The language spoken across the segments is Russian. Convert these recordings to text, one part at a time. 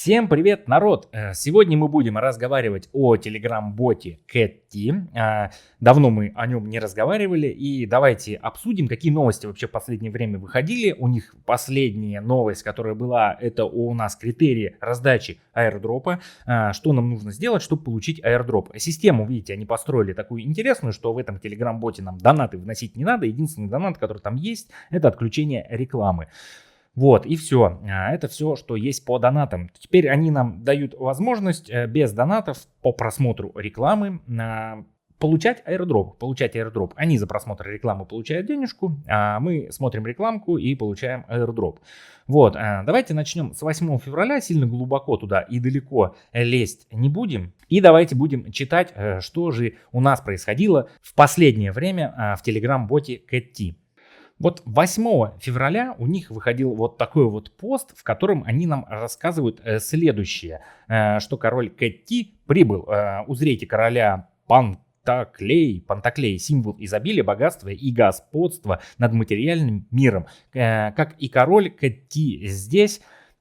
Всем привет, народ! Сегодня мы будем разговаривать о телеграм-боте Catty. Давно мы о нем не разговаривали, и давайте обсудим, какие новости вообще в последнее время выходили. У них последняя новость, которая была, это у нас критерии раздачи аирдропа. Что нам нужно сделать, чтобы получить аирдроп? Систему, видите, они построили такую интересную, что в этом телеграм-боте нам донаты вносить не надо. Единственный донат, который там есть, это отключение рекламы. Вот, и все. Это все, что есть по донатам. Теперь они нам дают возможность без донатов по просмотру рекламы получать аирдроп. Они за просмотр рекламы получают денежку, а мы смотрим рекламку и получаем аирдроп. Вот, давайте начнем с 8 февраля, сильно глубоко туда и далеко лезть не будем. И давайте будем читать, что же у нас происходило в последнее время в телеграм-боте Catty. Вот 8 февраля у них выходил вот такой вот пост, в котором они нам рассказывают следующее, что король Catty прибыл. Узрите короля Пантаклей, символ изобилия, богатства и господства над материальным миром. Как и король Catty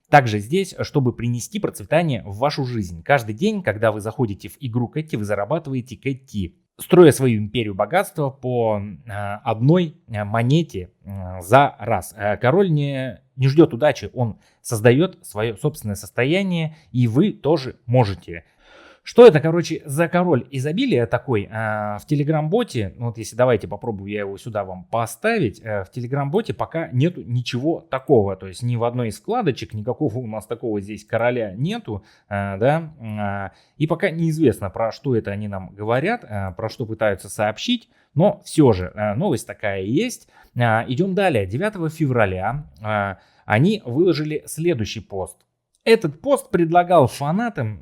также здесь, чтобы принести процветание в вашу жизнь. Каждый день, когда вы заходите в игру Catty, вы зарабатываете Catty, строя свою империю богатства по одной монете за раз. Король не ждет удачи, он создает свое собственное состояние, и вы тоже можете. Что это, короче, за король изобилия такой в телеграм-боте? Вот если давайте попробую я его сюда вам поставить. В телеграм-боте пока нету ничего такого. То есть ни в одной из вкладочек никакого у нас такого здесь короля нету. Да? И пока неизвестно, про что это они нам говорят, про что пытаются сообщить. Но все же новость такая есть. Идем далее. 9 февраля они выложили следующий пост. Этот пост предлагал фанатам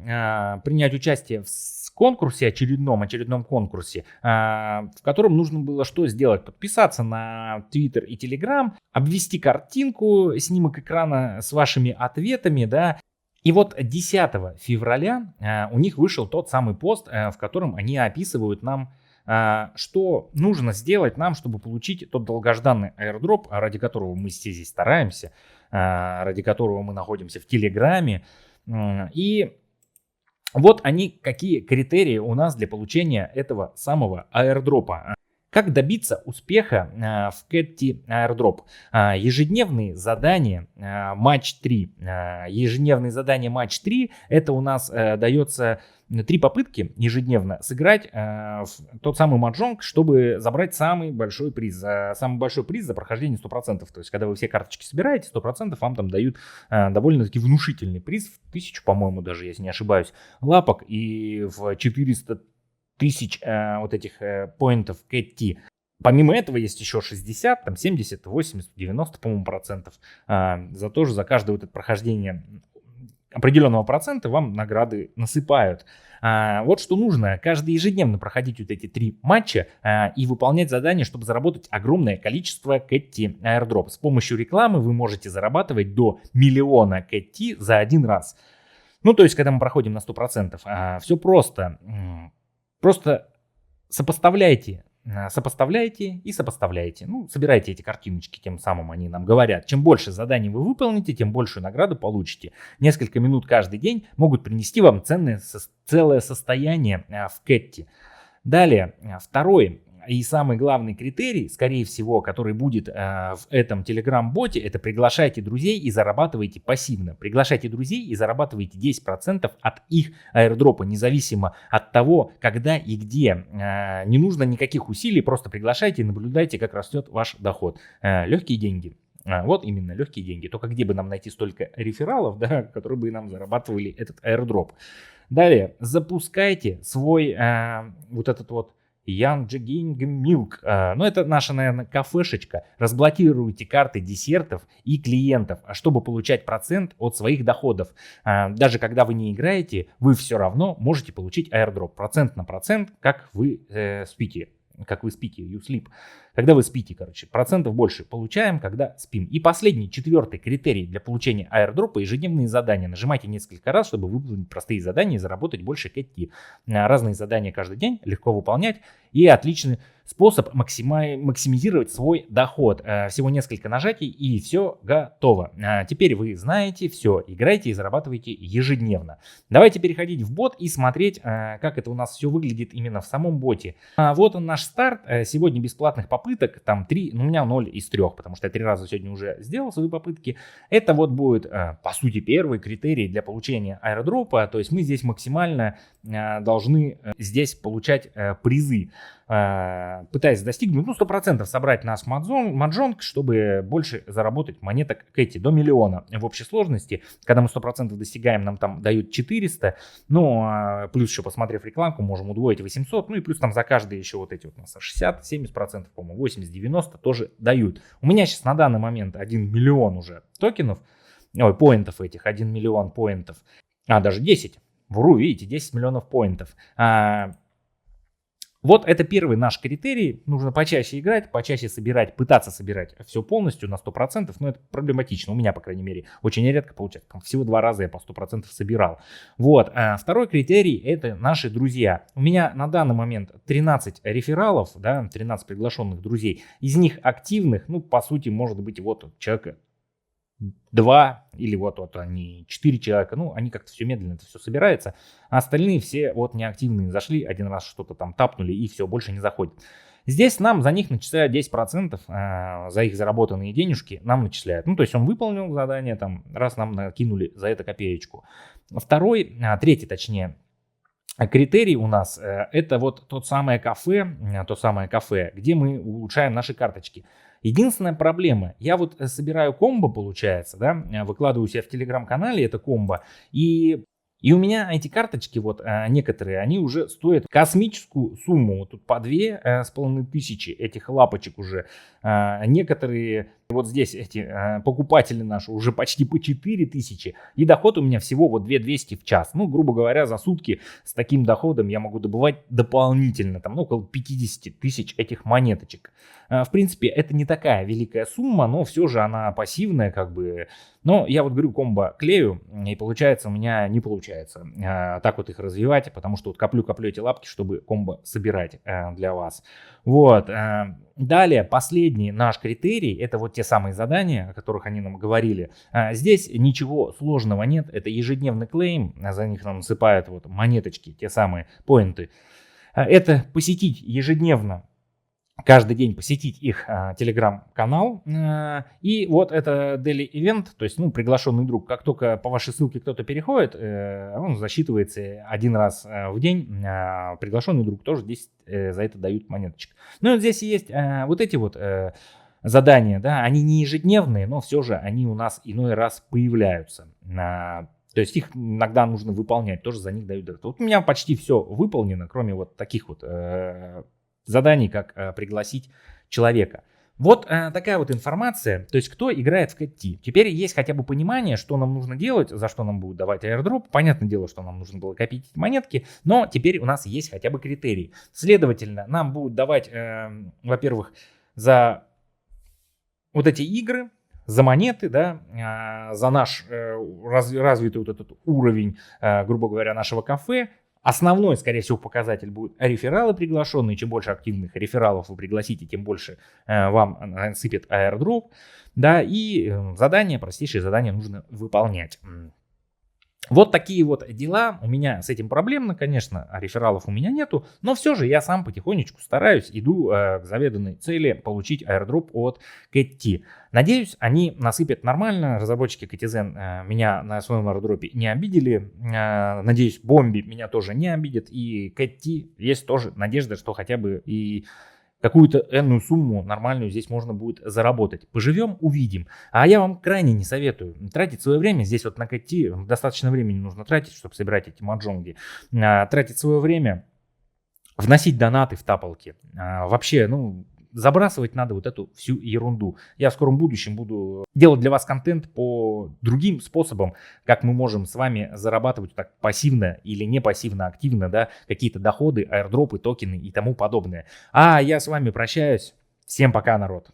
принять участие в конкурсе, очередном конкурсе, в котором нужно было что сделать? Подписаться на Twitter и Telegram, обвести картинку, снимок экрана с вашими ответами, да. И вот 10 февраля у них вышел тот самый пост, в котором они описывают нам, что нужно сделать нам, чтобы получить тот долгожданный аирдроп, ради которого мы все здесь стараемся, ради которого мы находимся в Телеграме. И вот они, какие критерии у нас для получения этого самого аирдропа. Как добиться успеха в Catty Airdrop? Ежедневные задания матч 3. Ежедневные задания матч 3 это у нас дается 3 попытки ежедневно сыграть в тот самый маджонг, чтобы забрать самый большой приз. Самый большой приз за прохождение 100%. То есть, когда вы все карточки собираете, 100% вам там дают довольно-таки внушительный приз. В 1000, по-моему, даже, если не ошибаюсь, лапок. И в 400 тысяч вот этих поинтов Catty. Помимо этого есть еще 60, там 70, 80, 90, по-моему, процентов. За каждое вот это прохождение определенного процента вам награды насыпают. Вот что нужно. Каждый ежедневно проходить вот эти 3 матча и выполнять задания, чтобы заработать огромное количество Catty Airdrop. С помощью рекламы вы можете зарабатывать до 1 000 000 Catty за один раз. Ну, то есть, когда мы проходим на 100%. Все просто. Просто сопоставляйте и сопоставляйте. Ну, собирайте эти картиночки, тем самым они нам говорят. Чем больше заданий вы выполните, тем большую награду получите. Несколько минут каждый день могут принести вам целое состояние в Catty. Далее, второй и самый главный критерий, скорее всего, который будет в этом телеграм-боте, это приглашайте друзей и зарабатывайте пассивно. Приглашайте друзей и зарабатывайте 10% от их аирдропа, независимо от того, когда и где. Не нужно никаких усилий, просто приглашайте и наблюдайте, как растет ваш доход. Легкие деньги. Вот именно легкие деньги. Только где бы нам найти столько рефералов, да, которые бы нам зарабатывали этот аирдроп. Далее, запускайте свой вот этот вот Young Jigging Milk. Ну, это наша, наверное, кафешечка. Разблокируйте карты десертов и клиентов, чтобы получать процент от своих доходов. Даже когда вы не играете, вы все равно можете получить аирдроп. Процент на процент, как вы спите. You sleep. Когда вы спите, короче, процентов больше получаем, когда спим. И последний, 4-й критерий для получения аирдропа — ежедневные задания. Нажимайте несколько раз, чтобы выполнить простые задания и заработать больше Catty. Разные задания каждый день, легко выполнять и отлично способ максимизировать свой доход. Всего несколько нажатий и все готово. Теперь вы знаете все, играйте и зарабатывайте ежедневно. Давайте переходить в бот и смотреть, как это у нас все выглядит именно в самом боте. Вот он наш старт. Сегодня бесплатных попыток, там 3, у меня 0 из 3, потому что я 3 раза сегодня уже сделал свои попытки. Это вот будет, по сути, первый критерий для получения аирдропа. То есть мы здесь максимально должны здесь получать призы, пытаясь достигнуть, 100% собрать наш маджонг, чтобы больше заработать монеток Кэти до 1 миллиона в общей сложности. Когда мы 100% достигаем, нам там дают 400, плюс еще посмотрев рекламку, можем удвоить 800, и плюс там за каждый еще вот эти вот у нас 60, 70%, по-моему, 80, 90 тоже дают. У меня сейчас на данный момент 1 миллион уже токенов, поинтов этих, 1 миллион поинтов, даже 10. Вру, видите, 10 миллионов поинтов. Вот это первый наш критерий. Нужно почаще играть, почаще собирать, пытаться собирать все полностью на 100%. Но это проблематично. У меня, по крайней мере, очень редко получается. Всего 2 раза я по 100% собирал. Вот. Второй критерий — это наши друзья. У меня на данный момент 13 рефералов, 13 приглашенных друзей. Из них активных, по сути, может быть, вот человека 2 или вот они 4 человека, они как-то все медленно, это все собирается, а остальные все вот неактивные, зашли один раз что-то там тапнули и все, больше не заходят. Здесь нам за них начисляют 10%, за их заработанные денежки нам начисляют. То есть он выполнил задание, там, раз нам накинули за это копеечку. Третий, точнее, критерий у нас это вот то самое кафе, где мы улучшаем наши карточки. Единственная проблема, я вот собираю комбо, получается, выкладываю себя в телеграм-канале, это комбо, и у меня эти карточки, некоторые, они уже стоят космическую сумму, вот тут по 2500 этих лапочек уже, некоторые, вот здесь эти покупатели наши уже почти по 4000, и доход у меня всего 2200 в час, грубо говоря, за сутки с таким доходом я могу добывать дополнительно, около 50 тысяч этих монеточек. В принципе, это не такая великая сумма, но все же она пассивная, но я говорю, комбо клею, и получается у меня не получается так вот их развивать, потому что коплю эти лапки, чтобы комбо собирать для вас. Далее, последний наш критерий, это вот те самые задания, о которых они нам говорили. Здесь ничего сложного нет, это ежедневный клейм, за них нам насыпают монеточки, те самые поинты. Это посетить ежедневно, каждый день посетить их телеграм-канал. И вот это daily event, то есть приглашенный друг. Как только по вашей ссылке кто-то переходит, он засчитывается один раз в день. Приглашенный друг тоже здесь за это дают монеточек. Здесь есть вот эти задания, они не ежедневные, но все же они у нас иной раз появляются. То есть их иногда нужно выполнять, тоже за них дают. Вот у меня почти все выполнено, кроме таких заданий, как пригласить человека. Вот такая информация, то есть кто играет в Кэти. Теперь есть хотя бы понимание, что нам нужно делать, за что нам будут давать аирдроп. Понятное дело, что нам нужно было копить эти монетки, но теперь у нас есть хотя бы критерий. Следовательно, нам будут давать, во-первых, за вот эти игры, за монеты, за наш развитый этот уровень, грубо говоря, нашего кафе. Основной, скорее всего, показатель будет рефералы приглашенные. Чем больше активных рефералов вы пригласите, тем больше вам сыпет аирдроп. И простейшие задания нужно выполнять. Вот такие дела. У меня с этим проблемно, конечно, рефералов у меня нету, но все же я сам потихонечку стараюсь, иду к заведанной цели получить аирдроп от Кэти. Надеюсь, они насыпят нормально. Разработчики Katizen меня на своем аирдропе не обидели. Надеюсь, Бомби меня тоже не обидит. И Кэти есть тоже надежда, что хотя бы и какую-то энную сумму нормальную здесь можно будет заработать. Поживем, увидим. А я вам крайне не советую тратить свое время. Здесь на Кэти достаточно времени нужно тратить, чтобы собирать эти маджонги. Тратить свое время, вносить донаты в тапалки. Вообще, забрасывать надо эту всю ерунду. Я в скором будущем буду делать для вас контент по другим способам, как мы можем с вами зарабатывать так пассивно или не пассивно, активно, какие-то доходы, аирдропы, токены и тому подобное. А я с вами прощаюсь. Всем пока, народ.